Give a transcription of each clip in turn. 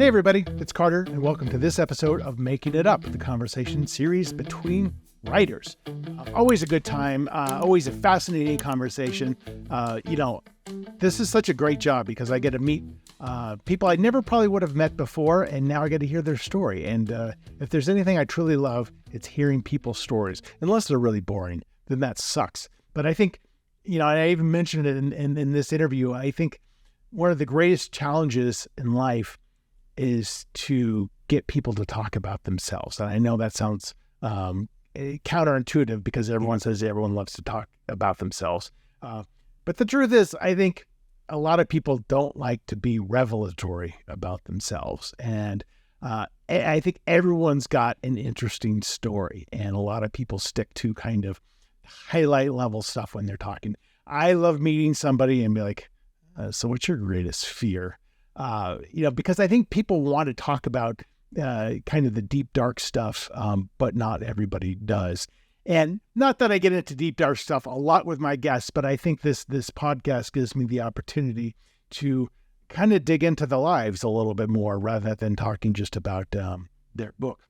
Hey everybody, it's Carter, and welcome to this episode of Making It Up, the conversation series between writers. Always a good time, always a fascinating conversation. This is such a great job because I get to meet people I never probably would have met before, and now I get to hear their story. And if there's anything I truly love, it's hearing people's stories. Unless they're really boring, then that sucks. But I think, I even mentioned it in this interview, I think one of the greatest challenges in life is to get people to talk about themselves. And I know that sounds counterintuitive because everyone says everyone loves to talk about themselves. But the truth is, I think a lot of people don't like to be revelatory about themselves. And I think everyone's got an interesting story, and a lot of people stick to kind of highlight level stuff when they're talking. I love meeting somebody and be like, so what's your greatest fear? Because I think people want to talk about kind of the deep, dark stuff, but not everybody does. And not that I get into deep, dark stuff a lot with my guests, but I think this podcast gives me the opportunity to kind of dig into the lives a little bit more rather than talking just about their book.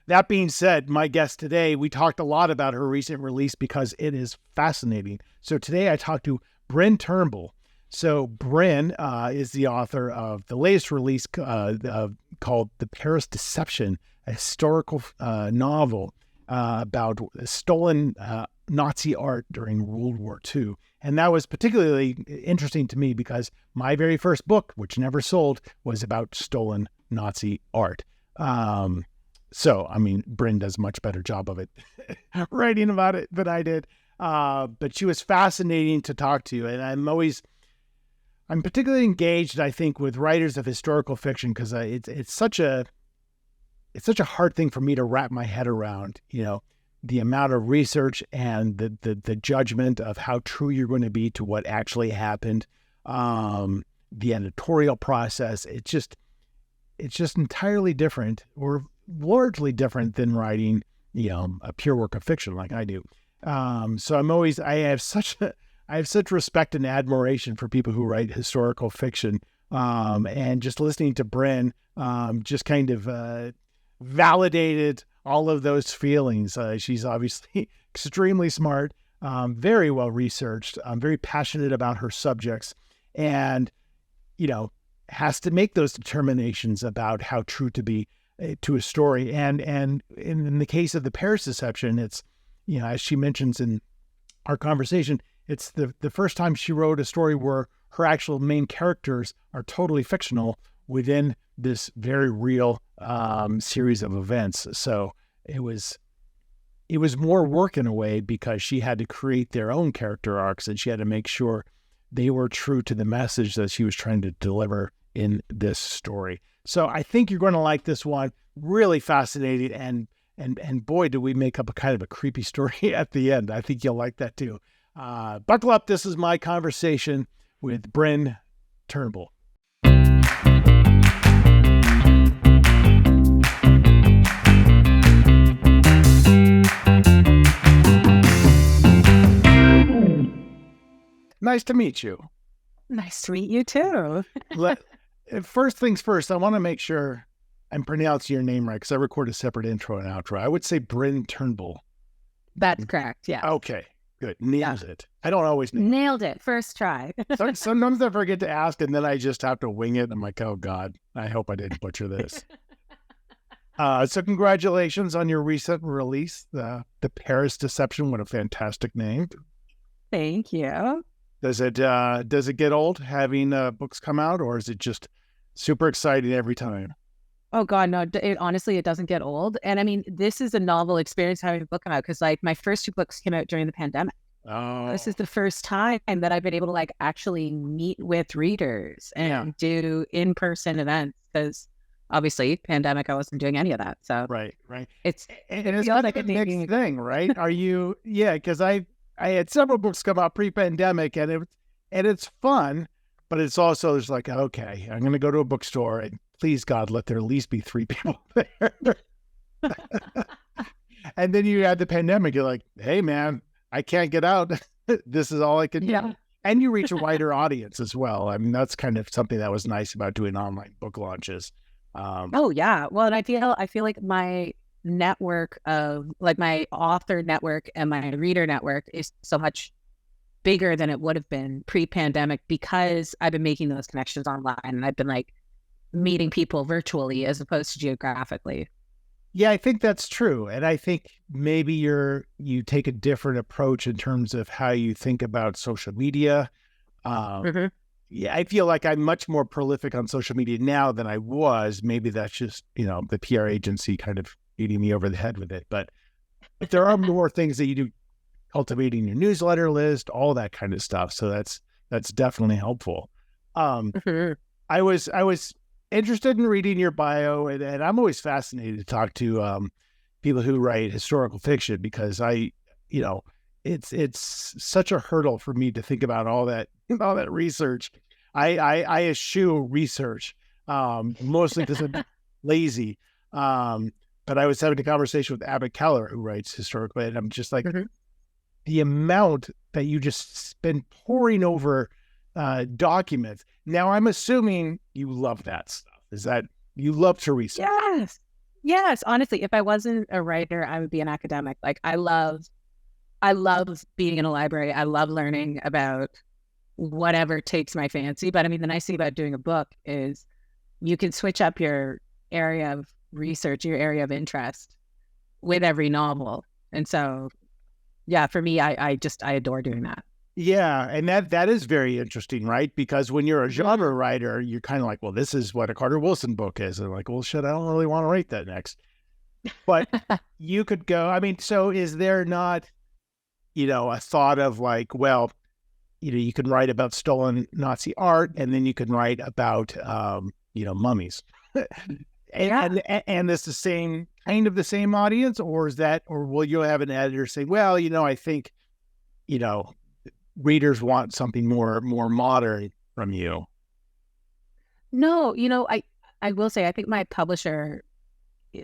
That being said, my guest today, we talked a lot about her recent release because it is fascinating. So today I talked to Bryn Turnbull. So Bryn is the author of the latest release called The Paris Deception, a historical novel about stolen Nazi art during World War II. And that was particularly interesting to me because my very first book, which never sold, was about stolen Nazi art. Bryn does a much better job of it writing about it than I did. But she was fascinating to talk to. And I'm particularly engaged, I think, with writers of historical fiction because it's such a hard thing for me to wrap my head around, the amount of research and the judgment of how true you're going to be to what actually happened, the editorial process. It's just entirely different or largely different than writing, a pure work of fiction like I do. So I have such respect and admiration for people who write historical fiction. And just listening to Bryn just kind of validated all of those feelings. She's obviously extremely smart, very well researched, very passionate about her subjects, and, has to make those determinations about how true to be to a story. And in the case of The Paris Deception, it's, as she mentions in our conversation, it's the first time she wrote a story where her actual main characters are totally fictional within this very real series of events. So it was more work in a way because she had to create their own character arcs and she had to make sure they were true to the message that she was trying to deliver in this story. So I think you're going to like this one. Really fascinating. And boy, do we make up a kind of a creepy story at the end. I think you'll like that too. Buckle up. This is my conversation with Bryn Turnbull. Nice to meet you. Nice to meet you too. First things first, I want to make sure I'm pronouncing your name right because I record a separate intro and outro. I would say Bryn Turnbull. That's correct. Yeah. Okay. Good. Nailed it. I don't always nailed it. First try. Sometimes I forget to ask and then I just have to wing it. I'm like, oh God, I hope I didn't butcher this. So congratulations on your recent release, The Paris Deception. What a fantastic name. Thank you. Does it get old having books come out, or is it just super exciting every time? Oh God, no, honestly, it doesn't get old. And I mean, this is a novel experience having a book come out because my first two books came out during the pandemic. Oh. This is the first time that I've been able to actually meet with readers and do in-person events because obviously pandemic, I wasn't doing any of that. So right. It's like a next thing, right? Are you? Yeah, because I had several books come out pre-pandemic and it's fun, but it's also just like, okay, I'm going to go to a bookstore and please God, let there at least be 3 people there. And then you had the pandemic. You're like, hey man, I can't get out. This is all I can do. And you reach a wider audience as well. I mean, that's kind of something that was nice about doing online book launches. Oh yeah. Well, and I feel like my network of like my author network and my reader network is so much bigger than it would have been pre-pandemic because I've been making those connections online and I've been like meeting people virtually as opposed to geographically. Yeah, I think that's true. And I think maybe you take a different approach in terms of how you think about social media. Mm-hmm. Yeah, I feel like I'm much more prolific on social media now than I was. Maybe that's just, the PR agency kind of beating me over the head with it. But there are more things that you do, cultivating your newsletter list, all that kind of stuff. So that's definitely helpful. Mm-hmm. I was interested in reading your bio, and I'm always fascinated to talk to people who write historical fiction because it's such a hurdle for me to think about all that research. I eschew research, mostly because I'm lazy. But I was having a conversation with Abbott Keller, who writes historically, and I'm just like, Mm-hmm. the amount that you just been pouring over documents. Now, I'm assuming you love that stuff. Is that you love to research? Yes. Honestly, if I wasn't a writer, I would be an academic. Like I love being in a library. I love learning about whatever takes my fancy. But I mean, the nice thing about doing a book is you can switch up your area of research, your area of interest with every novel. And so, yeah, for me, I adore doing that. Yeah, and that is very interesting, right? Because when you're a genre writer, you're kind of like, well, this is what a Carter Wilson book is. And like, well, shit, I don't really want to write that next. But you could go, I mean, so is there not, a thought of like, well, you can write about stolen Nazi art and then you can write about, mummies. And it's the same, kind of the same audience, or will you have an editor say, well, I think, readers want something more modern from you? No, I will say, I think my publisher,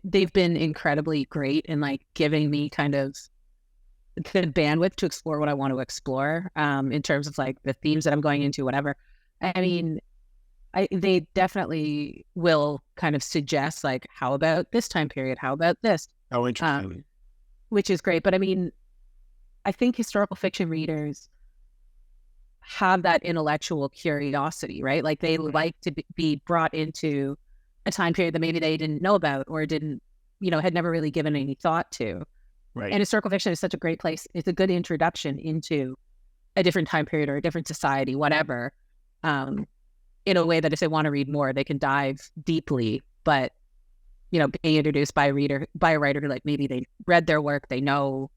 they've been incredibly great in like giving me kind of the bandwidth to explore what I want to explore in terms of like the themes that I'm going into, whatever. I mean, they definitely will kind of suggest like, how about this time period? How about this? Oh, interesting. Which is great. But I mean, I think historical fiction readers have that intellectual curiosity, right? Like they like to be brought into a time period that maybe they didn't know about or didn't, had never really given any thought to. Right. And historical fiction is such a great place. It's a good introduction into a different time period or a different society, whatever, in a way that if they want to read more, they can dive deeply. But, being introduced by a writer who like maybe they read their work, they know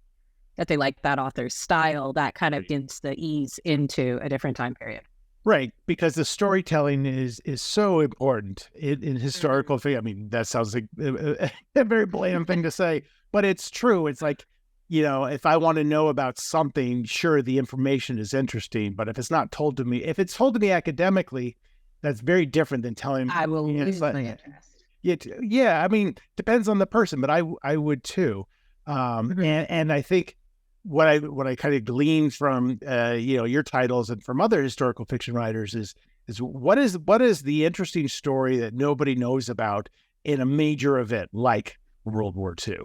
that they like that author's style, that kind of gives the ease into a different time period. Right, because the storytelling is so important in historical fiction. I mean, that sounds like a very bland thing to say, but it's true. It's like, if I want to know about something, sure, the information is interesting, but if it's not told to me, if it's told to me academically, that's very different than telling me. I will lose my interest. Yeah, I mean, depends on the person, but I would too. And I think what I kind of gleaned from your titles and from other historical fiction writers is what is the interesting story that nobody knows about in a major event like World War II?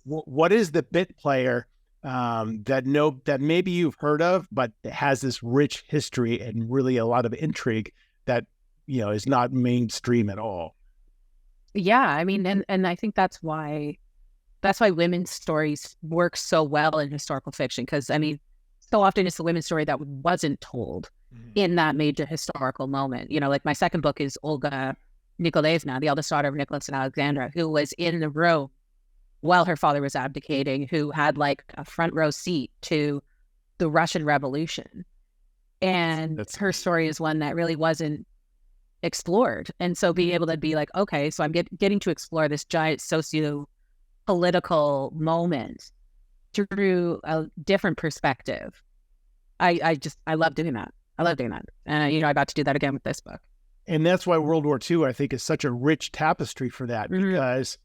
What is the bit player that maybe you've heard of, but has this rich history and really a lot of intrigue that is not mainstream at all? Yeah, I mean, and I think that's why women's stories work so well in historical fiction, because I mean, so often it's the women's story that wasn't told in that major historical moment. Like my second book is Olga Nikolaevna, the eldest daughter of Nicholas and Alexandra, who was in the room while her father was abdicating, who had like a front row seat to the Russian Revolution. And her story is one that really wasn't explored. And so being able to be like, okay, so I'm getting to explore this giant socio-political moment through a different perspective. I love doing that. I love doing that. And, I got to do that again with this book. And that's why World War II, I think, is such a rich tapestry for that, because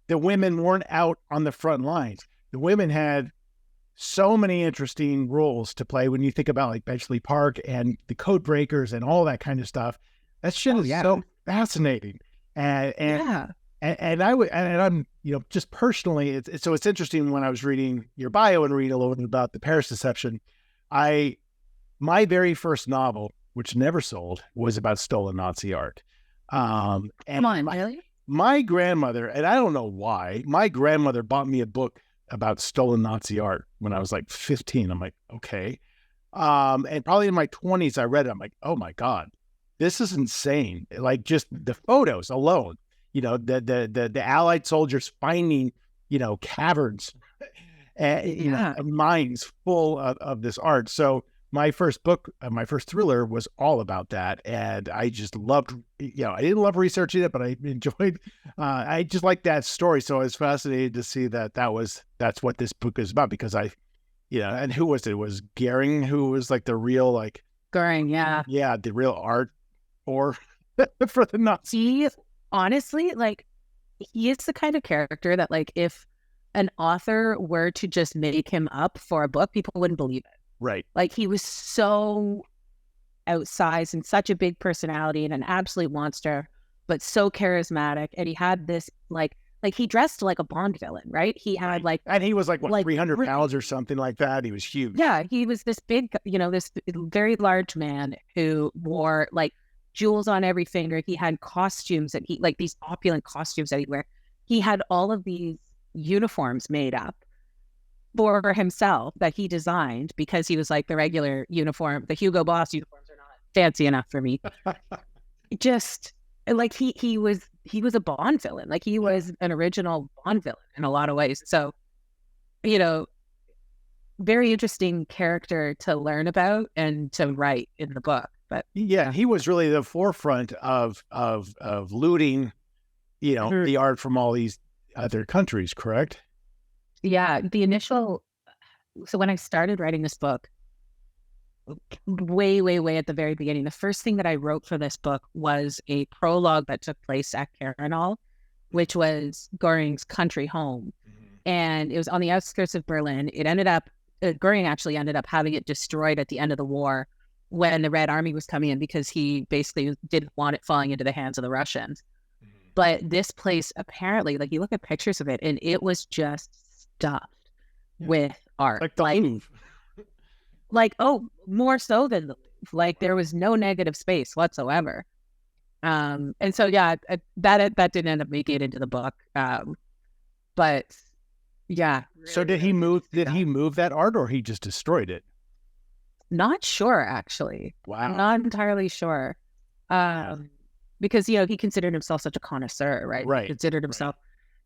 the women weren't out on the front lines. The women had so many interesting roles to play when you think about like Bletchley Park and the code breakers and all that kind of stuff. That shit is so fascinating. And I'm, just personally, it's interesting when I was reading your bio and reading a little bit about the Paris Deception. My very first novel, which never sold, was about stolen Nazi art. Come on, really? My grandmother, and I don't know why, my grandmother bought me a book about stolen Nazi art when I was like 15. I'm like, okay. And probably in my 20s, I read it. I'm like, oh my God, this is insane. Like just the photos alone, the Allied soldiers finding, caverns and mines full of this art. So my first book, my first thriller was all about that. And I just loved, I didn't love researching it, but I enjoyed, I just liked that story. So I was fascinated to see that's what this book is about, because and who was it? It was Goering, who was like the real, like Goering. Yeah. Yeah. The real art for the Nazis. Honestly, like he is the kind of character that like, if an author were to just make him up for a book, people wouldn't believe it. Right. Like he was so outsized and such a big personality and an absolute monster, but so charismatic. And he had this like he dressed like a Bond villain, right? He had and he was like 300 pounds or something like that. He was huge. Yeah. He was this big, this very large man who wore like jewels on every finger. He had costumes that these opulent costumes that he'd wear. He had all of these uniforms made up for himself that he designed, because he was like, the regular uniform, the Hugo Boss uniforms are not fancy enough for me. Just like he was a Bond villain. Like he was an original Bond villain in a lot of ways. So, very interesting character to learn about and to write in the book. But yeah, he was really the forefront of looting, the art from all these other countries, correct? Yeah, so when I started writing this book, way, way, way at the very beginning, the first thing that I wrote for this book was a prologue that took place at Carenhall, which was Goering's country home. And it was on the outskirts of Berlin. It ended up, Goering actually ended up having it destroyed at the end of the war when the Red Army was coming in, because he basically didn't want it falling into the hands of the Russians. But this place, apparently, like you look at pictures of it, and it was just stuffed with art. Like the Louvre. More so than the Louvre. Like there was no negative space whatsoever. And so, yeah, that didn't end up making it into the book. But yeah. So did he move that art, or he just destroyed it? Not sure, actually. Wow. Not entirely sure. Because, he considered himself such a connoisseur, right? Right. He considered himself,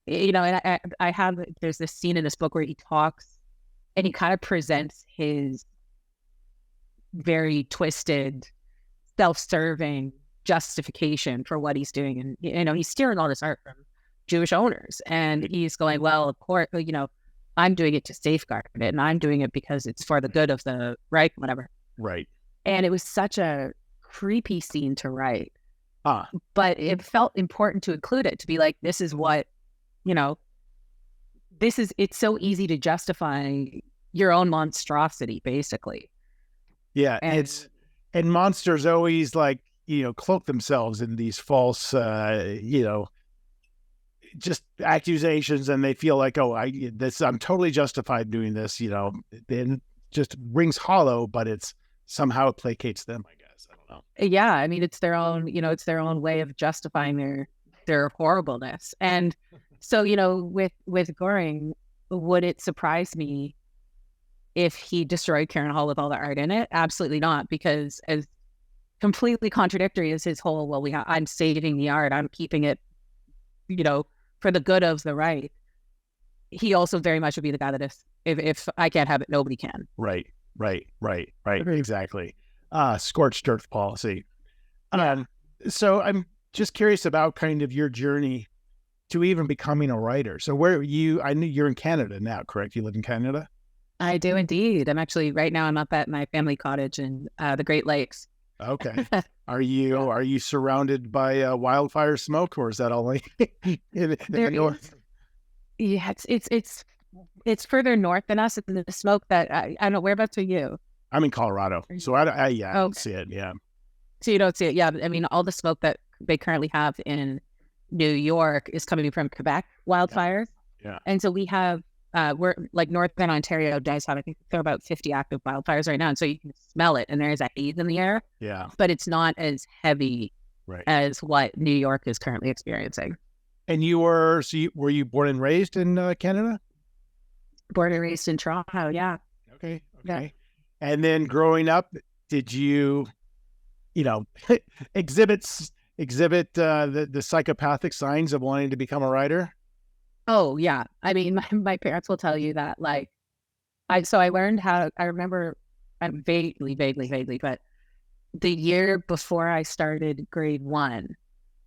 and there's this scene in this book where he talks and he kind of presents his very twisted, self-serving justification for what he's doing. And, he's stealing all this art from Jewish owners. And he's going, well, of course, I'm doing it to safeguard it, and I'm doing it because it's for the good of the Reich, whatever. Right. And it was such a creepy scene to write. But it felt important to include it, to be like, this is what, it's so easy to justify your own monstrosity, basically. Yeah. And monsters always cloak themselves in these false, just accusations, and they feel like, I'm totally justified doing this, then just rings hollow, but it placates them, I guess. I don't know. Yeah. I mean, it's their own way of justifying their horribleness. And so, with Goering, would it surprise me if he destroyed Carenhall with all the art in it? Absolutely not, because as completely contradictory as his whole, I'm saving the art, I'm keeping it, for the good of the right. He also very much would be the guy that if I can't have it, nobody can. Right. Exactly. Scorched earth policy. So I'm just curious about kind of your journey to even becoming a writer. So I knew you're in Canada now, correct? You live in Canada? I do indeed. I'm actually, right now I'm up at my family cottage in the Great Lakes. Okay. Are you surrounded by wildfire smoke, or is that only in the north? Yeah, it's It's further north than us. And the smoke that I don't know, whereabouts are you? I'm in Colorado, so I don't see it. Yeah. So you don't see it. Yeah. I mean, all the smoke that they currently have in New York is coming from Quebec wildfires. Yeah. And so we have, we're like Northern Ontario does have, I think there are about 50 active wildfires right now. And so you can smell it and there is a haze in the air. Yeah. But it's not as heavy as what New York is currently experiencing. And were you born and raised in Canada? Born and raised in Toronto, yeah. Okay. Yeah. And then growing up, did you exhibit the psychopathic signs of wanting to become a writer? Oh yeah. I mean, my parents will tell you that. Like, I learned how. I remember, vaguely, but the year before I started grade 1,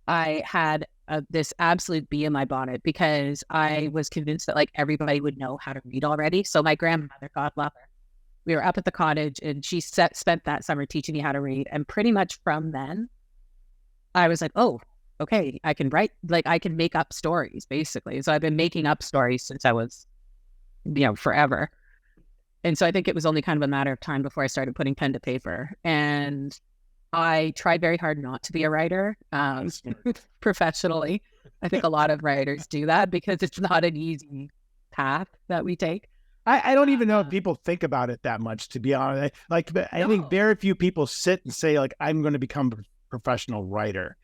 I had this absolute bee in my bonnet because I was convinced that like everybody would know how to read already. So my grandmother, God love her, we were up at the cottage and she spent that summer teaching me how to read. And pretty much from then, I was like, oh, okay, I can write, like I can make up stories basically. So I've been making up stories since I was, forever. And so I think it was only kind of a matter of time before I started putting pen to paper. And I tried very hard not to be a writer professionally. I think a lot of writers do that because it's not an easy path that we take. I don't even know if people think about it that much, to be honest. I think very few people sit and say like, I'm going to become a professional writer.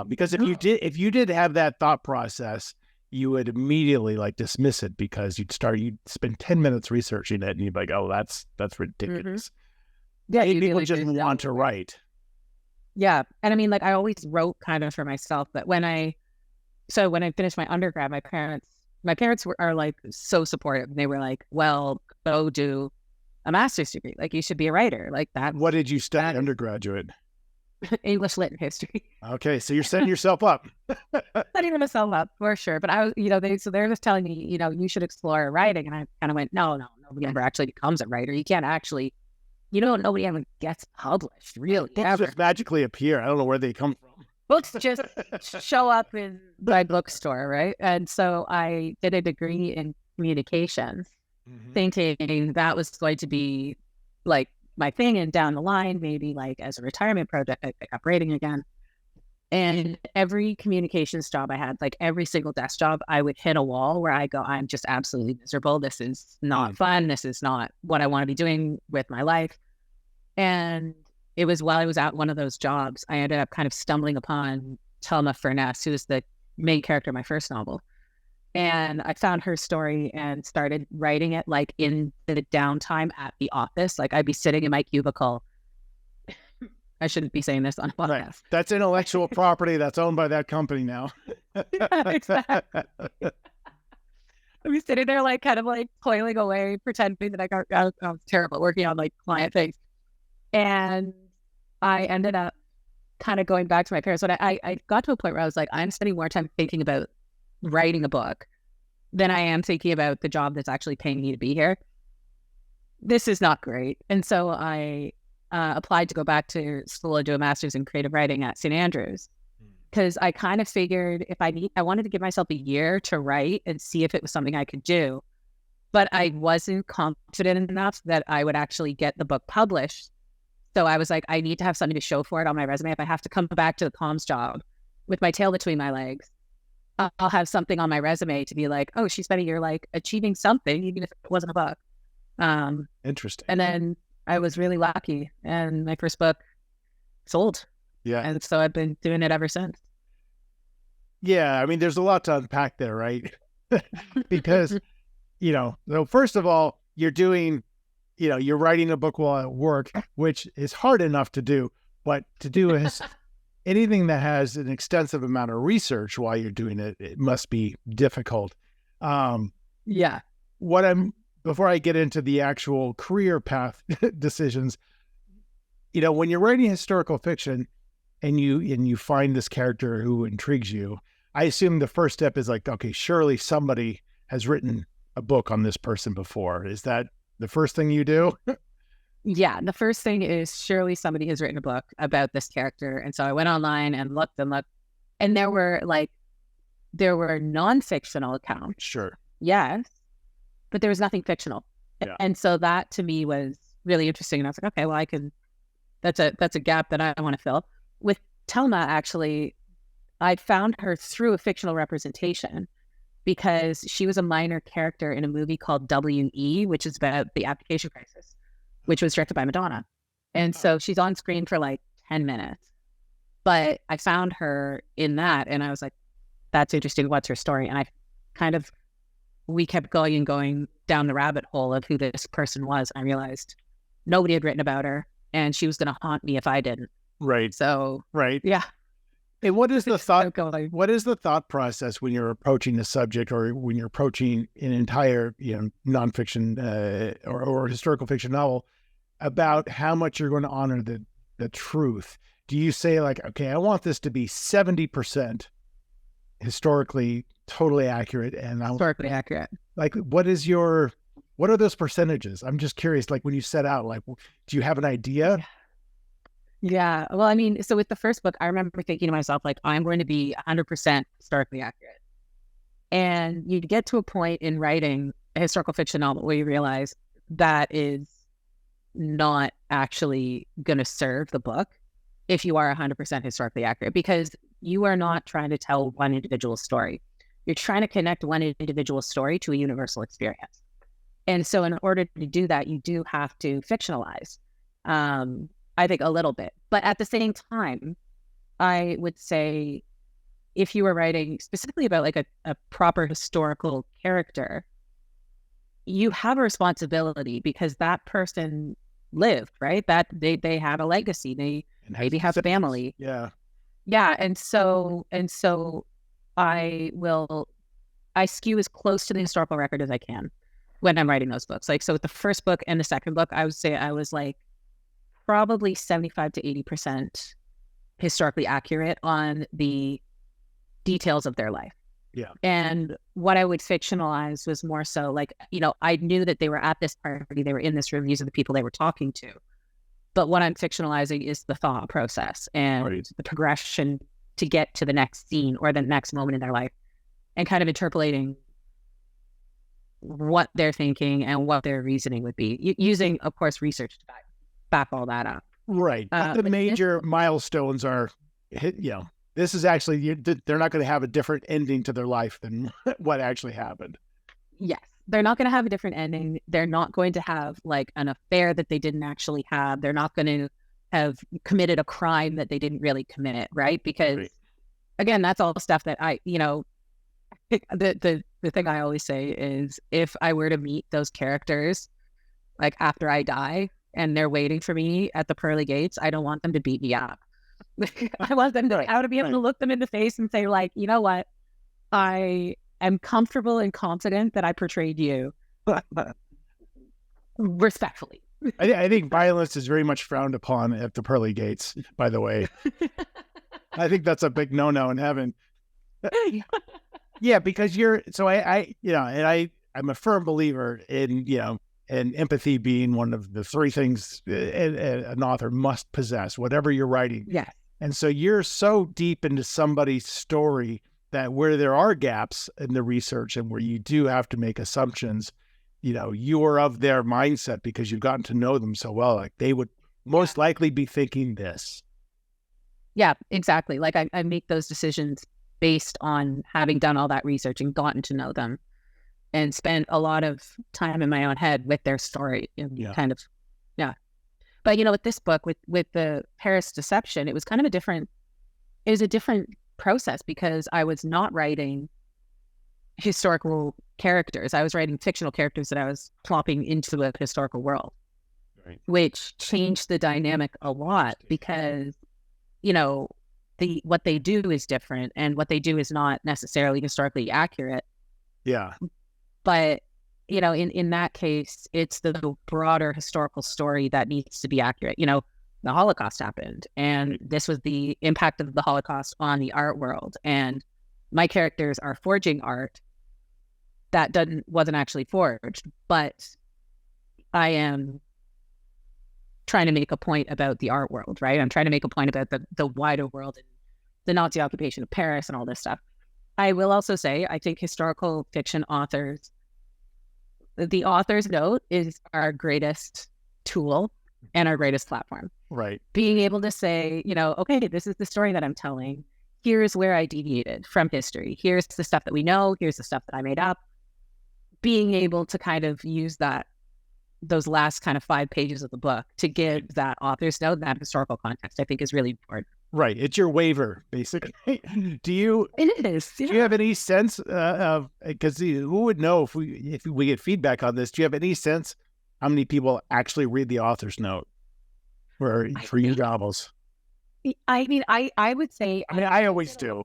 Because if you did have that thought process, you would immediately like dismiss it because you'd spend 10 minutes researching it and you'd be like, oh, that's ridiculous. Yeah. People just want to write. Yeah. And I mean, like I always wrote kind of for myself, but when I finished my undergrad, my parents are like so supportive. They were like, well, go do a master's degree. Like you should be a writer like that. What did you study undergraduate? English, Lit, and History. Okay. So you're setting yourself up. Setting myself up for sure. But I was, they're just telling me, you should explore writing. And I kind of went, no, nobody ever actually becomes a writer. You can't actually, nobody ever gets published, really. Books just magically appear. I don't know where they come from. Books just show up in my bookstore, right? And so I did a degree in communications, thinking that was going to be like my thing. And down the line, maybe like as a retirement project, I pick up writing again. And every communications job I had, like every single desk job, I would hit a wall where I go, I'm just absolutely miserable. This is not fun. This is not what I want to be doing with my life. And it was while I was at one of those jobs, I ended up kind of stumbling upon Thelma Furness, who is the main character of my first novel. And I found her story and started writing it like in the downtime at the office. Like I'd be sitting in my cubicle. I shouldn't be saying this on a podcast. Right. That's intellectual property that's owned by that company now. Yeah, exactly. I'd be sitting there like kind of like toiling away, pretending that I was terrible at working on like client things. And I ended up kind of going back to my parents. But I got to a point where I was like, I'm spending more time thinking about writing a book than I am thinking about the job that's actually paying me to be here. This is not great. And so I applied to go back to school and do a master's in creative writing at St. Andrews because I kind of figured I wanted to give myself a year to write and see if it was something I could do. But I wasn't confident enough that I would actually get the book published. So I was like, I need to have something to show for it on my resume. If I have to come back to the comms job with my tail between my legs, I'll have something on my resume to be like, oh, she spent a year like achieving something, even if it wasn't a book. Interesting. And then I was really lucky and my first book sold. Yeah. And so I've been doing it ever since. Yeah. I mean, there's a lot to unpack there, right? Because, so first of all, you're writing a book while at work, which is hard enough to do, but to do is anything that has an extensive amount of research while you're doing it, it must be difficult. Yeah. Before I get into the actual career path decisions, when you're writing historical fiction and you find this character who intrigues you, I assume the first step is like, okay, surely somebody has written a book on this person before. Is that the first thing you do? Yeah. The first thing is surely somebody has written a book about this character. And so I went online and looked, and there were non-fictional accounts. Sure. Yes. but there was nothing fictional. Yeah. And so that to me was really interesting. And I was like, okay, well, that's a gap that I want to fill. With Telma, actually, I found her through a fictional representation because she was a minor character in a movie called W.E., which is about the application crisis, which was directed by Madonna. And so she's on screen for like 10 minutes. But I found her in that, and I was like, that's interesting. What's her story? And we kept going down the rabbit hole of who this person was. I realized nobody had written about her, and she was going to haunt me if I didn't. Right. So, right. Yeah. And what is the thought? What is the thought process when you're approaching a subject, or when you're approaching an entire, nonfiction or historical fiction novel, about how much you're going to honor the truth? Do you say like, okay, I want this to be 70% historically totally accurate, and historically accurate? Like, what are those percentages? I'm just curious. Like when you set out, like, do you have an idea? Yeah. Well, I mean, so with the first book, I remember thinking to myself, like, I'm going to be 100% historically accurate. And you get to a point in writing a historical fiction novel where you realize that is not actually going to serve the book if you are 100% historically accurate, because you are not trying to tell one individual story. You're trying to connect one individual story to a universal experience. And so in order to do that, you do have to fictionalize. I think a little bit, but at the same time, I would say if you were writing specifically about like a proper historical character, you have a responsibility because that person lived, right? That they have a legacy. They maybe have family. Yeah. Yeah. And so I skew as close to the historical record as I can when I'm writing those books. Like, so with the first book and the second book, I would say I was like, probably 75 to 80% historically accurate on the details of their life. Yeah. And what I would fictionalize was more so like, I knew that they were at this party, they were in this room, these are the people they were talking to. But what I'm fictionalizing is the thought process and the progression to get to the next scene or the next moment in their life, and kind of interpolating what they're thinking and what their reasoning would be, using, of course, research to back all that up. Right. The major milestones are, this is actually, they're not going to have a different ending to their life than what actually happened. Yes. They're not going to have a different ending. They're not going to have like an affair that they didn't actually have. They're not going to have committed a crime that they didn't really commit. Right. Because again, that's all the stuff that the thing I always say is, if I were to meet those characters, like after I die, and they're waiting for me at the pearly gates, I don't want them to beat me up. I want them to be able to look them in the face and say, like, you know what? I am comfortable and confident that I portrayed you respectfully. I think violence is very much frowned upon at the pearly gates, by the way. I think that's a big no-no in heaven. Yeah, because I'm a firm believer in, and empathy being one of the three things an author must possess, whatever you're writing. Yes. And so you're so deep into somebody's story that where there are gaps in the research and where you do have to make assumptions, you are of their mindset because you've gotten to know them so well. Like they would most likely be thinking this. Yeah, exactly. Like I make those decisions based on having done all that research and gotten to know them, and spent a lot of time in my own head with their story. But, with this book, with the Paris Deception, it was kind of a different process because I was not writing historical characters. I was writing fictional characters that I was plopping into a historical world, which changed the dynamic a lot because, what they do is different and what they do is not necessarily historically accurate. Yeah. But, in that case, it's the broader historical story that needs to be accurate. The Holocaust happened, and this was the impact of the Holocaust on the art world. And my characters are forging art that wasn't actually forged, but I am trying to make a point about the art world, right? I'm trying to make a point about the wider world and the Nazi occupation of Paris and all this stuff. I will also say, I think historical fiction authors, the author's note is our greatest tool and our greatest platform. Right. Being able to say, okay, this is the story that I'm telling. Here's where I deviated from history. Here's the stuff that we know. Here's the stuff that I made up. Being able to kind of use those last kind of 5 pages of the book to give that author's note, that historical context, I think is really important. Right. It's your waiver, basically. It is. Yeah. Do you have any sense of, because who would know if we get feedback on this? Do you have any sense how many people actually read the author's note for your novels? I mean, I would say... I always do.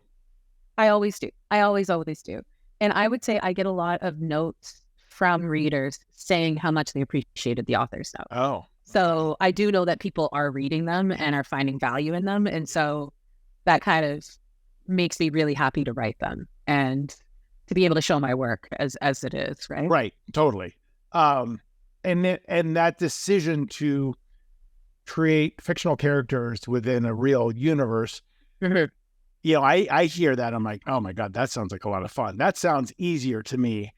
I always do. I always do. And I would say I get a lot of notes from readers saying how much they appreciated the author's note. Oh. So I do know that people are reading them and are finding value in them. And so that kind of makes me really happy to write them and to be able to show my work as it is, right? Right. Totally. And that decision to create fictional characters within a real universe, I hear that. I'm like, oh my God, that sounds like a lot of fun. That sounds easier to me.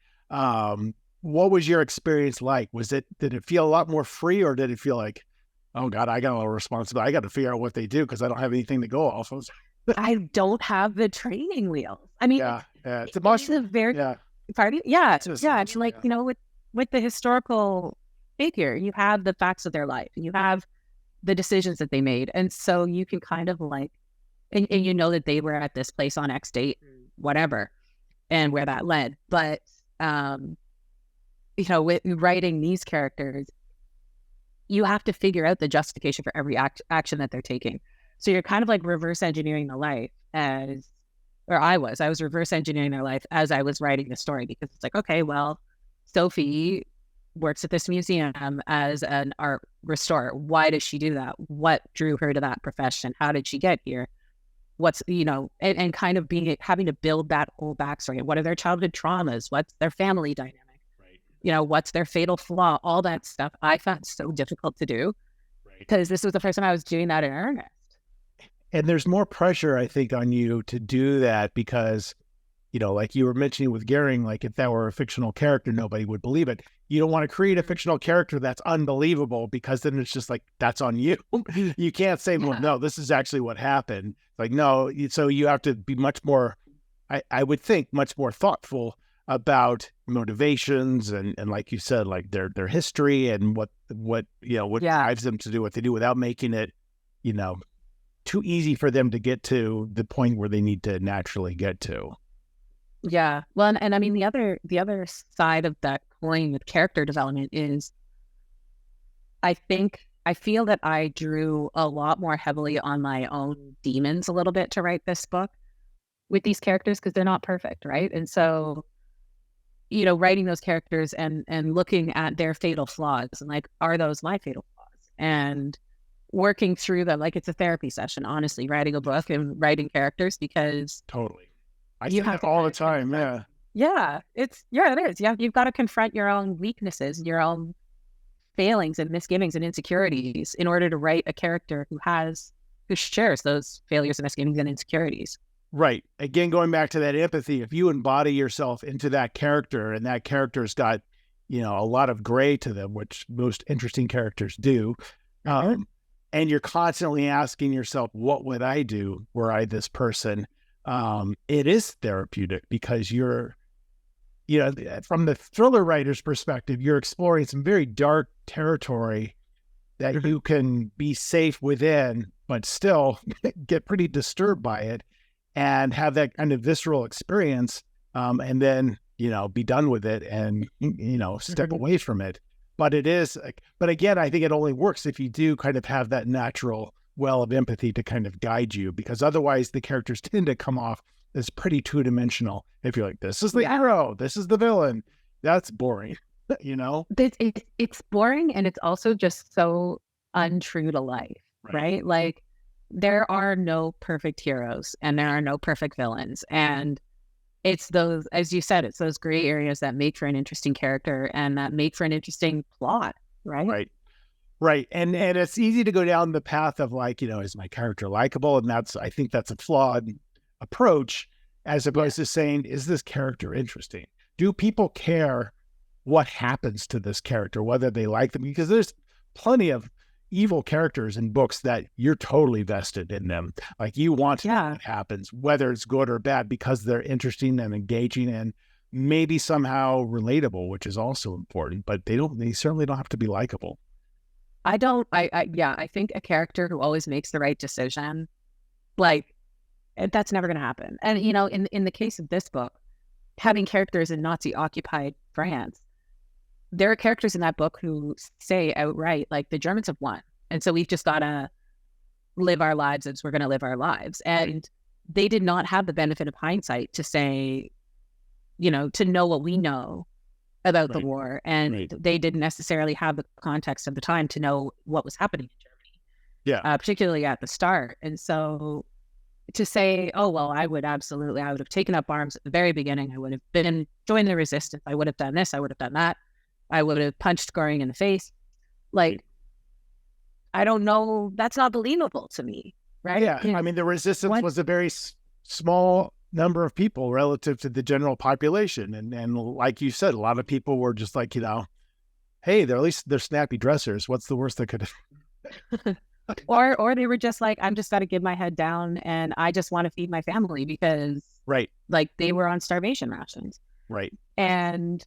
What was your experience like? Did it feel a lot more free, or did it feel like, oh God, I got a little responsibility. I got to figure out what they do because I don't have anything to go off of. I don't have the training wheels. I mean, it's a much. It's a very party. Yeah. I mean, with the historical figure, you have the facts of their life, and you have the decisions that they made. And so you can kind of like, and you know that they were at this place on X date, whatever, and where that led. But, with writing these characters, you have to figure out the justification for every action that they're taking. So you're kind of like reverse engineering the life I was reverse engineering their life as I was writing the story, because it's like, okay, well, Sophie works at this museum as an art restorer. Why does she do that? What drew her to that profession? How did she get here? What's, and kind of having to build that whole backstory. What are their childhood traumas? What's their family dynamic? Right. What's their fatal flaw? All that stuff I found so difficult to do, because this was the first time I was doing that in earnest. And there's more pressure, I think, on you to do that because, like you were mentioning with Gehring, like if that were a fictional character, nobody would believe it. You don't want to create a fictional character that's unbelievable, because then it's just like, that's on you. You can't say, well, no, this is actually what happened. Like, no. So you have to be much more, I would think, much more thoughtful about motivations and like you said, like their history and what drives them to do what they do, without making it, too easy for them to get to the point where they need to naturally get to. Yeah. Well, and I mean, the other side of that coin with character development is, I feel that I drew a lot more heavily on my own demons a little bit to write this book with these characters, because they're not perfect, right? And so, writing those characters and looking at their fatal flaws and like, are those my fatal flaws? And working through them, like it's a therapy session, honestly, writing a book and writing characters, because totally. I see that all the time. Yeah. It is. Yeah. You've got to confront your own weaknesses, your own failings and misgivings and insecurities in order to write a character who shares those failures and misgivings and insecurities. Right. Again, going back to that empathy, if you embody yourself into that character and that character's got, a lot of gray to them, which most interesting characters do, and you're constantly asking yourself, what would I do were I this person? It is therapeutic, because you're, from the thriller writer's perspective, you're exploring some very dark territory that you can be safe within, but still get pretty disturbed by it and have that kind of visceral experience, and then, be done with it and, step away from it. But but again, I think it only works if you do kind of have that natural well of empathy to kind of guide you, because otherwise the characters tend to come off as pretty two-dimensional. If you're like, this is the hero, this is the villain, that's boring, It's boring, and it's also just so untrue to life, right? Like, there are no perfect heroes and there are no perfect villains. And it's those, as you said, it's those gray areas that make for an interesting character and that make for an interesting plot, right? Right. And it's easy to go down the path of like, is my character likable? And I think that's a flawed approach, as opposed to saying, is this character interesting? Do people care what happens to this character, whether they like them, because there's plenty of evil characters in books that you're totally vested in them. Like you want to know what happens, whether it's good or bad, because they're interesting and engaging and maybe somehow relatable, which is also important, but they certainly don't have to be likable. I think a character who always makes the right decision, like, that's never going to happen. And, you know, in the case of this book, having characters in Nazi-occupied France, there are characters in that book who say outright, like, the Germans have won. And so we've just got to live our lives as we're going to live our lives. And they did not have the benefit of hindsight to say, you know, to know what we know about the war. And they didn't necessarily have the context of the time to know what was happening in Germany. Yeah. Particularly at the start. And so to say, oh, well, I would have taken up arms at the very beginning. I would have joined the resistance. I would have done this. I would have done that. I would have punched Goring in the face. Like, I don't know. That's not believable to me. Right. Yeah. I mean, the resistance was a very small number of people relative to the general population. And like you said, a lot of people were just like, you know, hey, at least they're snappy dressers. What's the worst that could or they were just like, I'm just got to get my head down and I just want to feed my family because like they were on starvation rations. Right. And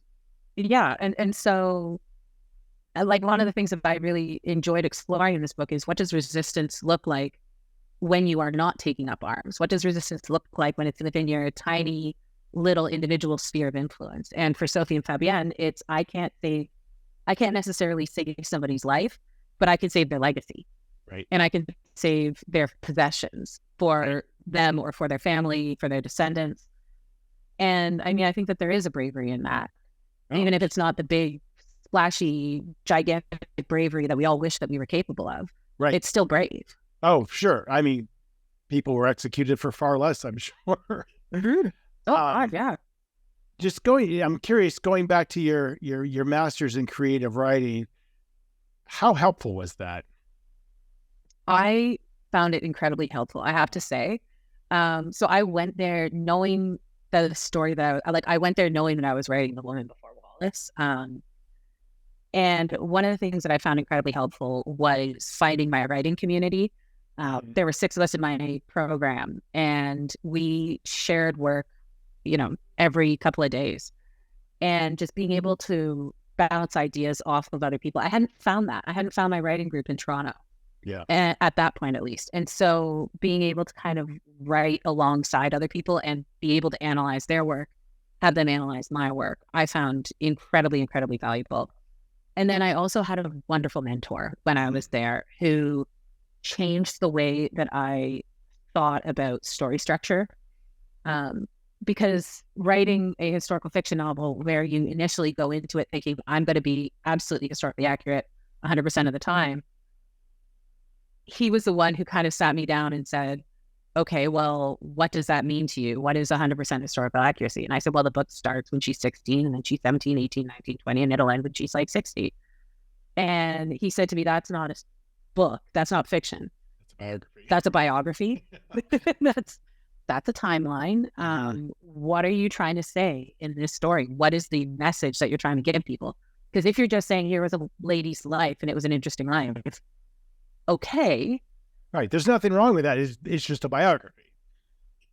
yeah. And so like one of the things that I really enjoyed exploring in this book is, what does resistance look like when you are not taking up arms? What does resistance look like when it's within your tiny little individual sphere of influence? And for Sophie and Fabienne, it's, I can't necessarily save somebody's life, but I can save their legacy. Right. And I can save their possessions for them or for their family, for their descendants. And I mean, I think that there is a bravery in that, even if it's not the big, splashy, gigantic bravery that we all wish that we were capable of. Right. It's still brave. Oh, sure. I mean, people were executed for far less, I'm sure. Mm-hmm. Oh, God, yeah. I'm curious, going back to your master's in creative writing, how helpful was that? I found it incredibly helpful, I have to say. So I went there knowing the story that I went there knowing that I was writing The Woman Before Wallace. And one of the things that I found incredibly helpful was finding my writing community. There were 6 of us in my program, and we shared work, you know, every couple of days, and just being able to bounce ideas off of other people. I hadn't found my writing group in Toronto. Yeah. At that point, at least. And so being able to kind of write alongside other people and be able to analyze their work, have them analyze my work, I found incredibly, incredibly valuable. And then I also had a wonderful mentor when I was there who changed the way that I thought about story structure. Because writing a historical fiction novel where you initially go into it thinking, I'm going to be absolutely historically accurate 100% of the time, he was the one who kind of sat me down and said, okay, well, what does that mean to you? What is 100% historical accuracy? And I said, well, the book starts when she's 16 and then she's 17, 18, 19, 20, and it'll end when she's like 60. And he said to me, that's not a book. That's not fiction. That's a biography. That's a timeline. What are you trying to say in this story? What is the message that you're trying to give people? Because if you're just saying here was a lady's life and it was an interesting life, okay. Right. There's nothing wrong with that. It's just a biography.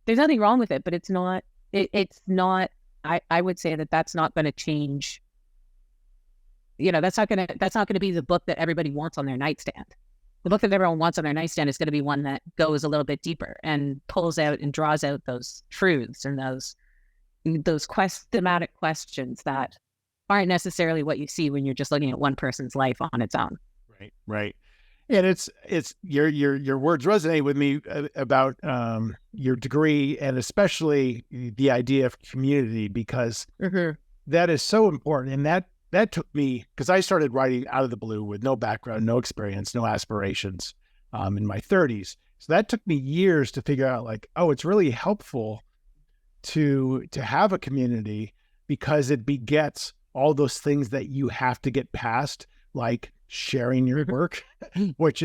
There's nothing wrong with it, but it's not, I would say that's not going to change. You know, that's not going to be the book that everybody wants on their nightstand. The book that everyone wants on their nightstand is going to be one that goes a little bit deeper and pulls out and draws out those truths and those thematic questions that aren't necessarily what you see when you're just looking at one person's life on its own. Right. Right. And it's your words resonate with me about your degree, and especially the idea of community, because that is so important. And that took me, because I started writing out of the blue with no background, no experience, no aspirations in my 30s. So that took me years to figure out, like, oh, it's really helpful to have a community, because it begets all those things that you have to get past, like sharing your work, which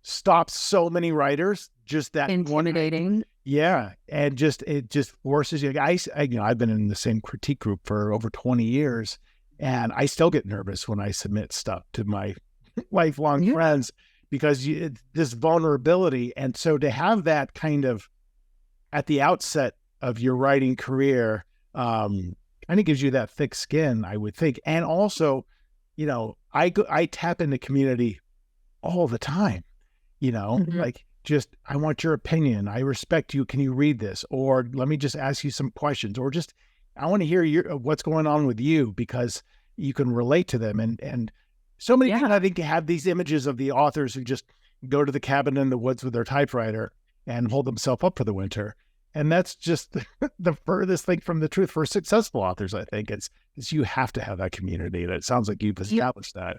stops so many writers just that intimidating. Yeah. And it just forces you. I've been in the same critique group for over 20 years, and I still get nervous when I submit stuff to my lifelong friends because this vulnerability. And so to have that kind of at the outset of your writing career, kind of gives you that thick skin, I would think. And also, I tap into community all the time, like, just, I want your opinion. I respect you. Can you read this? Or let me just ask you some questions, or just, I want to hear what's going on with you, because you can relate to them. And so many people, I think, have these images of the authors who just go to the cabin in the woods with their typewriter and hold themselves up for the winter. And that's just the furthest thing from the truth for successful authors. I think it's you have to have that community. And it sounds like you've established that.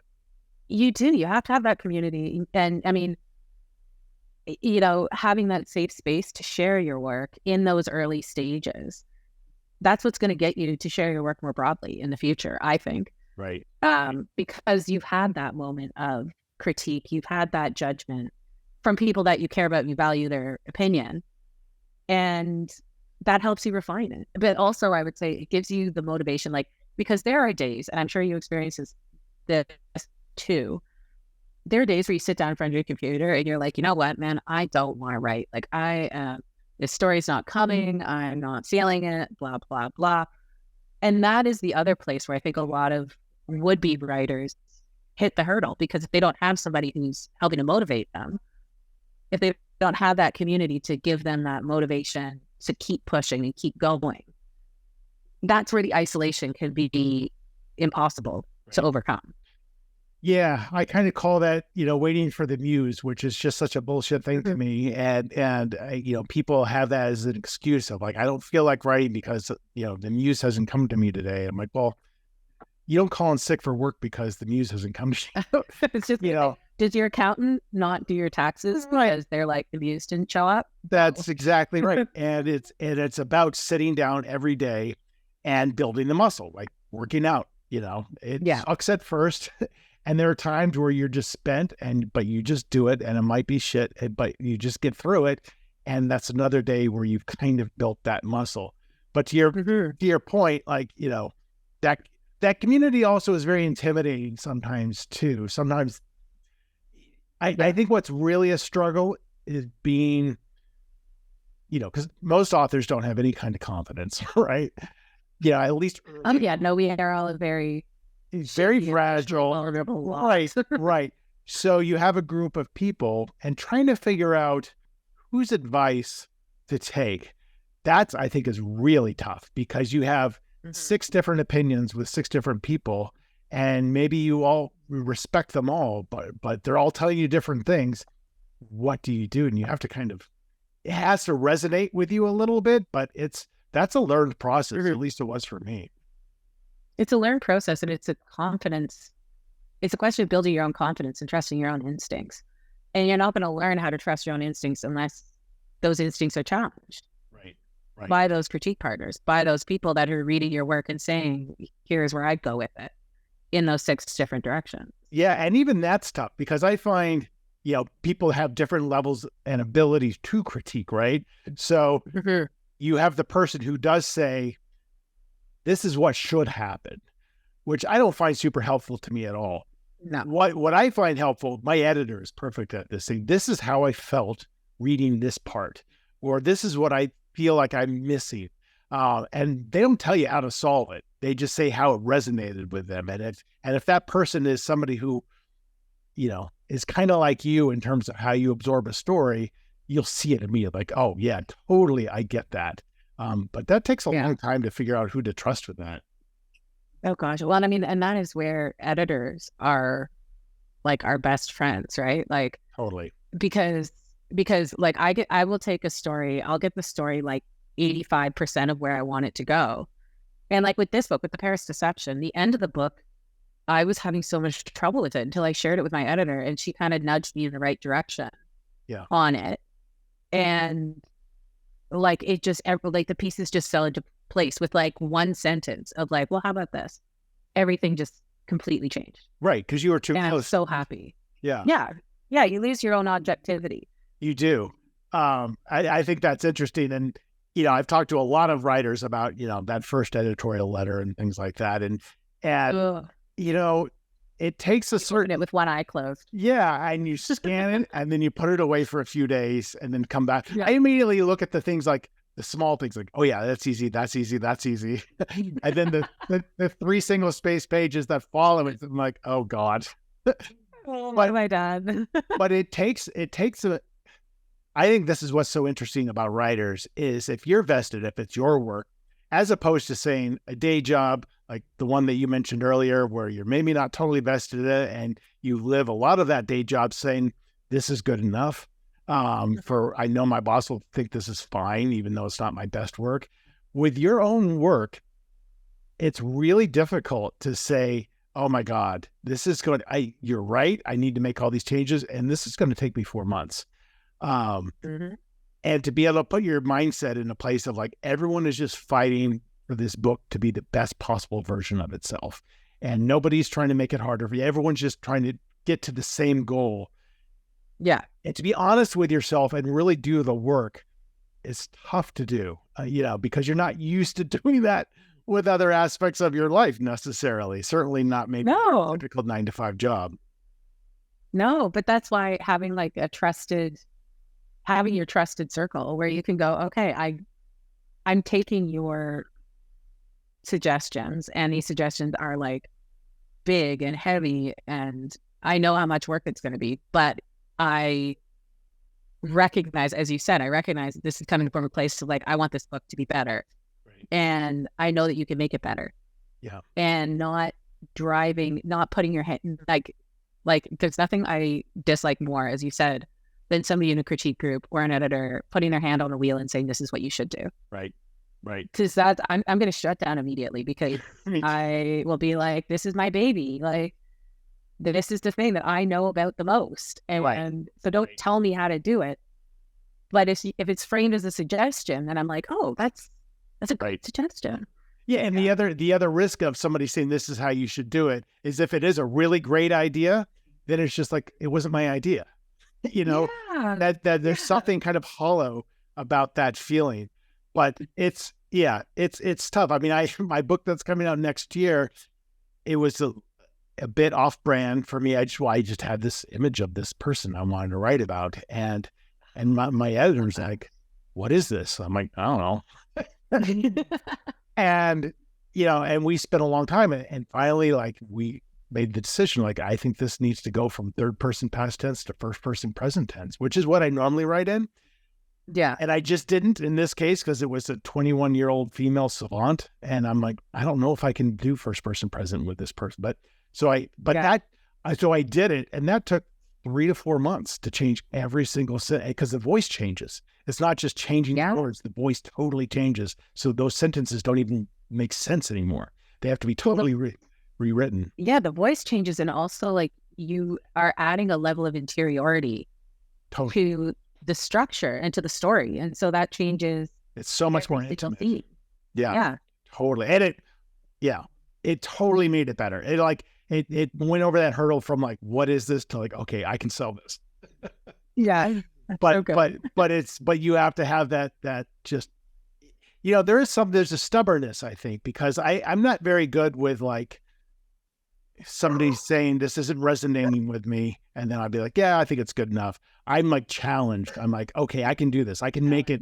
You do. You have to have that community. And I mean, having that safe space to share your work in those early stages, that's what's going to get you to share your work more broadly in the future, I think. Right. Because you've had that moment of critique, you've had that judgment from people that you care about and you value their opinion. And that helps you refine it. But also, I would say it gives you the motivation, because there are days, and I'm sure you experience this too, there are days where you sit down in front of your computer and you're like, you know what, man, I don't want to write. This story's not coming. I'm not feeling it, blah, blah, blah. And that is the other place where I think a lot of would-be writers hit the hurdle, because if they don't have somebody who's helping to motivate them, if they don't have that community to give them that motivation to keep pushing and keep going, that's where the isolation can be impossible to overcome. Yeah, I kind of call that, waiting for the muse, which is just such a bullshit thing to me. And people have that as an excuse of I don't feel like writing because, the muse hasn't come to me today. I'm like, well, you don't call in sick for work because the muse hasn't come to you. It's just, did your accountant not do your taxes because they're like, the muse didn't show up? That's exactly right. And it's about sitting down every day and building the muscle, like working out, it sucks at first. And there are times where you're just spent, but you just do it, and it might be shit, but you just get through it. And that's another day where you've kind of built that muscle. But to your point, that community also is very intimidating sometimes too. Sometimes I think what's really a struggle is being, because most authors don't have any kind of confidence, right? At least. No, we are all very fragile. Right. So you have a group of people and trying to figure out whose advice to take. That's, I think, is really tough, because you have 6 different opinions with 6 different people, and maybe you all respect them all, but they're all telling you different things. What do you do? And you have to it has to resonate with you a little bit, but that's a learned process. At least it was for me. It's a learned process, and it's a confidence. It's a question of building your own confidence and trusting your own instincts. And you're not going to learn how to trust your own instincts unless those instincts are challenged. Right. By those critique partners, by those people that are reading your work and saying, here's where I'd go with it, in those 6 different directions. Yeah. And even that's tough, because I find, people have different levels and abilities to critique, right? So you have the person who does say, this is what should happen, which I don't find super helpful to me at all. No. What I find helpful, my editor is perfect at this thing. This is how I felt reading this part, or this is what I feel like I'm missing. And they don't tell you how to solve it. They just say how it resonated with them. And if that person is somebody who, is kind of like you in terms of how you absorb a story, you'll see it immediately. Like, oh yeah, totally. I get that. But that takes a long time to figure out who to trust with that. Oh gosh. Well, I mean, and that is where editors are our best friends, right? Totally. Because I will take a story, I'll get the story 85% of where I want it to go. And with this book, with The Paris Deception, the end of the book, I was having so much trouble with it until I shared it with my editor, and she kind of nudged me in the right direction on it. And it just, the pieces just fell into place with one sentence of well, how about this? Everything just completely changed. Right. Because you were too close. And I'm so happy. Yeah. Yeah. Yeah. You lose your own objectivity. You do. I think that's interesting. And, I've talked to a lot of writers about, that first editorial letter and things like that. And, Ugh. it takes a You open certain, it with one eye closed. yeah, and you scan it and then you put it away for a few days and then come back. Yeah. I immediately look at the things like the small things like, oh yeah, that's easy. That's easy. That's easy. And then the 3 single space pages that follow it, I'm like, oh God. What have I done? But it takes I think this is what's so interesting about writers is if you're vested, if it's your work, as opposed to saying a day job, like the one that you mentioned earlier, where you're maybe not totally vested in it and you live a lot of that day job saying, this is good enough. I know my boss will think this is fine, even though it's not my best work. With your own work, it's really difficult to say, oh my God, this is you're right. I need to make all these changes and this is going to take me 4 months. And to be able to put your mindset in a place of like, everyone is just fighting for this book to be the best possible version of itself. And nobody's trying to make it harder for you. Everyone's just trying to get to the same goal. Yeah. And to be honest with yourself and really do the work is tough to do, because you're not used to doing that with other aspects of your life necessarily. Certainly not maybe a typical 9-to-5 job. No, but that's why having like having your trusted circle where you can go, okay, I'm taking your suggestions, and these suggestions are like big and heavy, and I know how much work it's going to be, but I recognize, as you said, this is coming from a place of like, I want this book to be better. Right. And I know that you can make it better. Yeah. And not putting your head like there's nothing I dislike more, as you said, than somebody in a critique group or an editor putting their hand on the wheel and saying, this is what you should do. Right. Because I'm going to shut down immediately because I will be like, this is my baby. Like, this is the thing that I know about the most. And so don't tell me how to do it. But if it's framed as a suggestion, then I'm like, oh, that's a great suggestion. Yeah. And the other risk of somebody saying this is how you should do it is if it is a really great idea, then it's just like, it wasn't my idea. That there's something kind of hollow about that feeling. But it's tough. I mean, my book that's coming out next year, it was a bit off brand for me. I just had this image of this person I wanted to write about. And my editor's like, what is this? I'm like, I don't know. And, and we spent a long time and finally like we made the decision, like, I think this needs to go from third person past tense to first person present tense, which is what I normally write in. Yeah. And I just didn't in this case because it was a 21-year-old female savant. And I'm like, I don't know if I can do first person present with this person. So I did it. And that took 3 to 4 months to change every single sentence because the voice changes. It's not just changing the words. The voice totally changes. So those sentences don't even make sense anymore. They have to be totally rewritten. Yeah. The voice changes. And also like you are adding a level of interiority to the structure and to the story. And so that changes. It's so much more intimate. Yeah, totally. And it totally made it better. It went over that hurdle from like, what is this to like, okay, I can sell this. Yeah. But you have to have that just, there's a stubbornness, I think, because I'm not very good with like somebody saying this isn't resonating with me. And then I'd be like, yeah, I think it's good enough. I'm like challenged. I'm like, okay, I can do this. I can make it.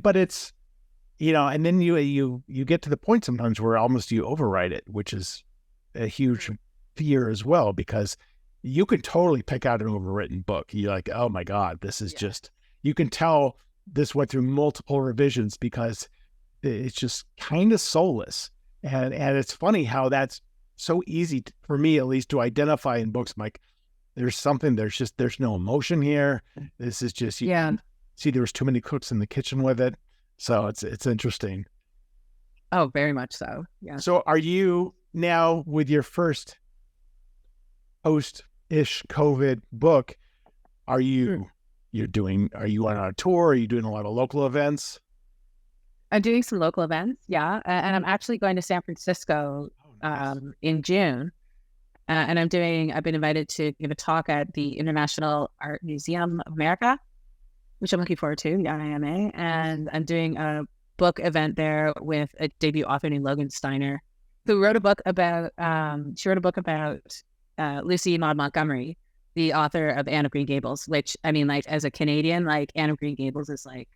But it's, and then you get to the point sometimes where almost you overwrite it, which is a huge fear as well, because you could totally pick out an overwritten book. You're like, oh my God, this is just, you can tell this went through multiple revisions because it's just kind of soulless. And it's funny how that's so easy for me, at least, to identify in books. I'm like, there's no emotion here. This is just, see, there was too many cooks in the kitchen with it. So it's interesting. Oh, very much so. Yeah. So are you now with your first post-ish COVID book, are you on a tour? Are you doing a lot of local events? I'm doing some local events. Yeah. And I'm actually going to San Francisco in June. And I've been invited to give a talk at the International Art Museum of America. which I'm looking forward to, the IMA. And I'm doing a book event there with a debut author named Logan Steiner, who wrote a book about, Lucy Maud Montgomery, the author of Anne of Green Gables, which, I mean, like, as a Canadian, like, Anne of Green Gables is like,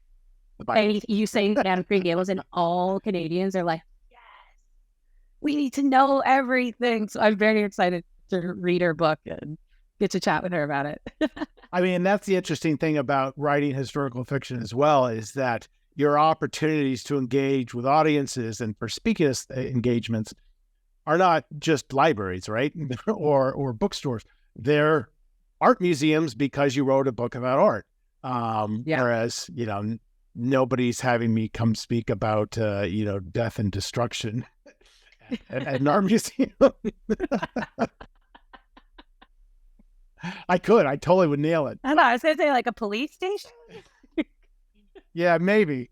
you say Anne of Green Gables and all Canadians are like, yes, we need to know everything. So I'm very excited to read her book and get to chat with her about it. I mean, that's the interesting thing about writing historical fiction as well, is that your opportunities to engage with audiences and for speaking engagements are not just libraries, right? or bookstores. They're art museums because you wrote a book about art. Whereas, nobody's having me come speak about, death and destruction at an art museum. I totally would nail it. I don't know, I was going to say like a police station. Yeah, maybe.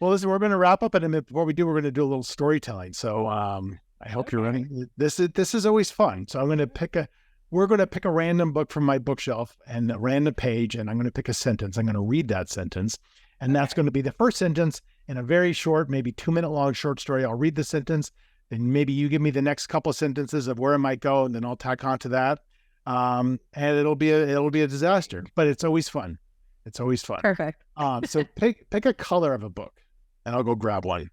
Well, listen, we're going to wrap up in a minute. Before we do, we're going to do a little storytelling. So I hope you're ready. This is always fun. So we're going to pick a random book from my bookshelf and a random page, and I'm going to pick a sentence. I'm going to read that sentence, and that's going to be the first sentence in a very short, maybe 2-minute long short story. I'll read the sentence, and maybe you give me the next couple of sentences of where it might go, and then I'll tack on to that. And it'll be a disaster, but it's always fun. It's always fun. Perfect. So pick a color of a book, and I'll go grab one.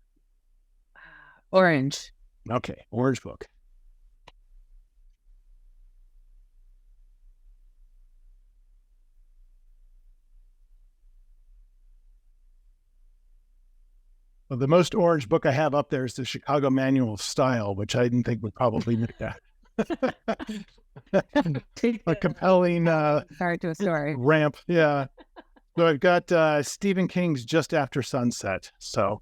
Orange. Okay, orange book. Well, the most orange book I have up there is the Chicago Manual of Style, which I didn't think would probably make that. A compelling start to a story. Ramp. Yeah. So I've got Stephen King's Just After Sunset. So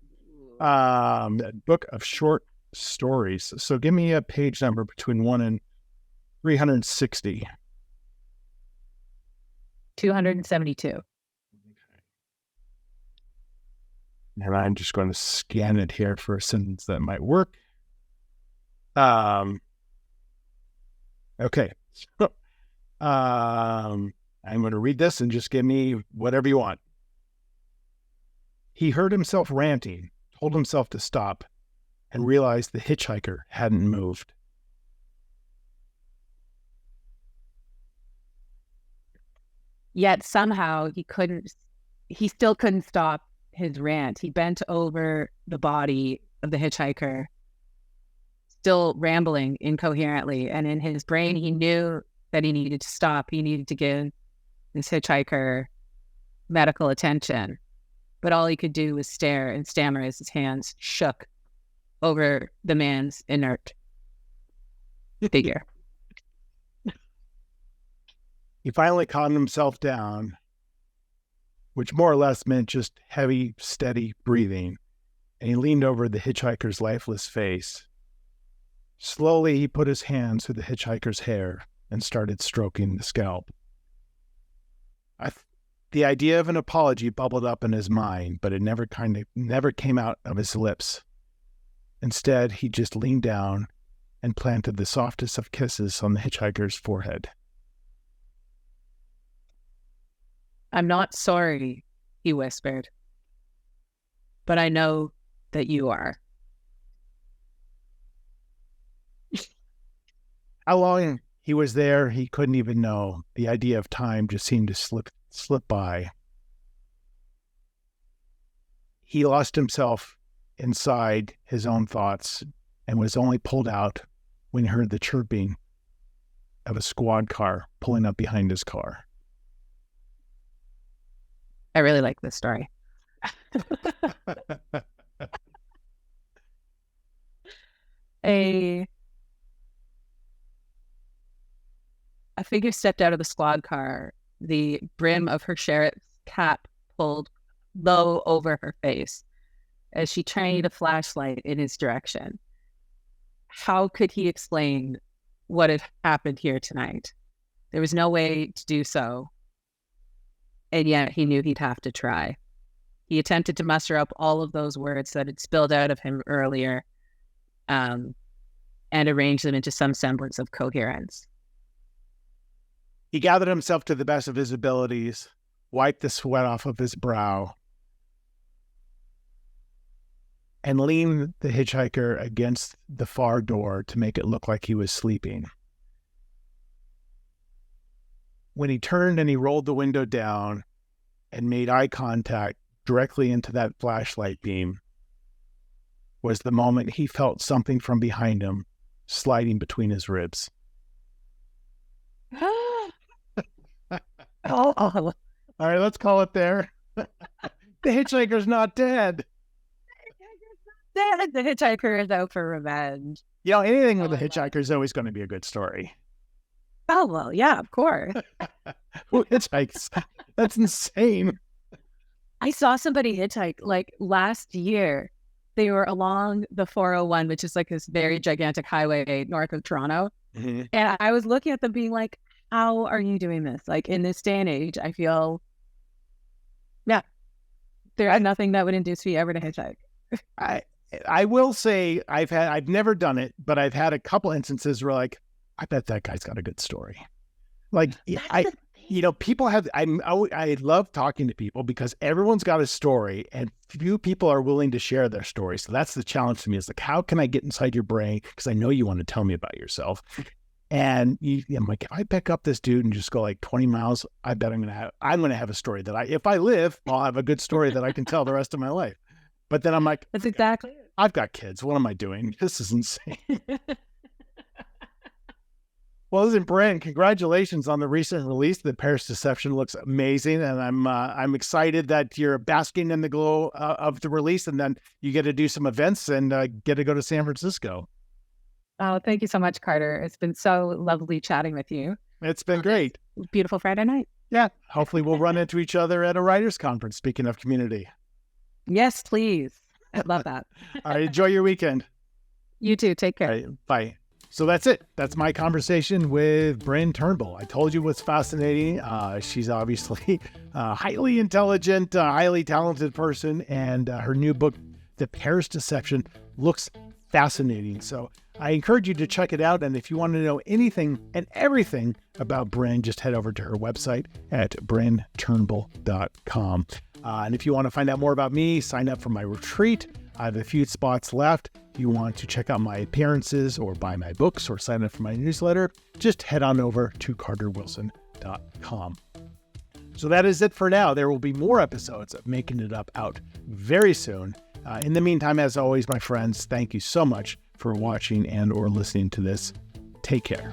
book of short stories. So give me a page number between 1 and 360. 272. And I'm just going to scan it here for a sentence that might work. Okay. So, I'm going to read this and just give me whatever you want. He heard himself ranting, told himself to stop, and realized the hitchhiker hadn't moved. Yet somehow he still couldn't stop his rant. He bent over the body of the hitchhiker, still rambling incoherently. And in his brain, he knew that he needed to stop. He needed to give this hitchhiker medical attention. But all he could do was stare and stammer as his hands shook over the man's inert figure. He finally calmed himself down, which more or less meant just heavy, steady breathing, and he leaned over the hitchhiker's lifeless face. Slowly, he put his hands through the hitchhiker's hair and started stroking the scalp. The idea of an apology bubbled up in his mind, but it never came out of his lips. Instead, he just leaned down and planted the softest of kisses on the hitchhiker's forehead. "I'm not sorry," he whispered, "but I know that you are." How long he was there, he couldn't even know. The idea of time just seemed to slip by. He lost himself inside his own thoughts and was only pulled out when he heard the chirping of a squad car pulling up behind his car. I really like this story. A figure stepped out of the squad car, the brim of her sheriff's cap pulled low over her face as she trained a flashlight in his direction. How could he explain what had happened here tonight? There was no way to do so, and yet he knew he'd have to try. He attempted to muster up all of those words that had spilled out of him earlier, and arrange them into some semblance of coherence. He gathered himself to the best of his abilities, wiped the sweat off of his brow, and leaned the hitchhiker against the far door to make it look like he was sleeping. When he turned and he rolled the window down and made eye contact directly into that flashlight beam was the moment he felt something from behind him sliding between his ribs. Oh, All right, let's call it there. The hitchhiker's not dead. the hitchhiker is out for revenge. You know, anything with a hitchhiker is always going to be a good story. Oh, well, yeah, of course. Who hitchhikes? That's insane. I saw somebody hitchhike like last year. They were along the 401, which is like this very gigantic highway north of Toronto. Mm-hmm. And I was looking at them being like, how are you doing this? Like in this day and age, I feel, yeah, there's nothing that would induce me ever to hitchhike. I will say I've never done it, but I've had a couple instances where like, I bet that guy's got a good story. Like people have, I love talking to people because everyone's got a story and few people are willing to share their story. So that's the challenge to me, is like, how can I get inside your brain? Because I know you want to tell me about yourself. And I'm like, if I pick up this dude and just go like 20 miles, I bet I'm going to have a story that if I live, I'll have a good story that I can tell the rest of my life. But then I'm like, that's exactly it. I've got kids. What am I doing? This is insane. Well, listen, Bryn, congratulations on the recent release. The Paris Deception looks amazing, and I'm excited that you're basking in the glow of the release, and then you get to do some events and get to go to San Francisco. Oh, thank you so much, Carter. It's been so lovely chatting with you. It's been great. Beautiful Friday night. Yeah, hopefully we'll run into each other at a writers' conference, speaking of community. Yes, please. I'd love that. All right, enjoy your weekend. You too. Take care. All right, bye. So that's it. That's my conversation with Bryn Turnbull. I told you what's fascinating. She's obviously a highly intelligent, highly talented person, and her new book, The Paris Deception, looks fascinating. So I encourage you to check it out. And if you want to know anything and everything about Bryn, just head over to her website at brynturnbull.com. And if you want to find out more about me, sign up for my retreat. I have a few spots left. If you want to check out my appearances or buy my books or sign up for my newsletter, just head on over to carterwilson.com. So that is it for now. There will be more episodes of Making It Up out very soon. In the meantime, as always, my friends, thank you so much for watching and or listening to this. Take care.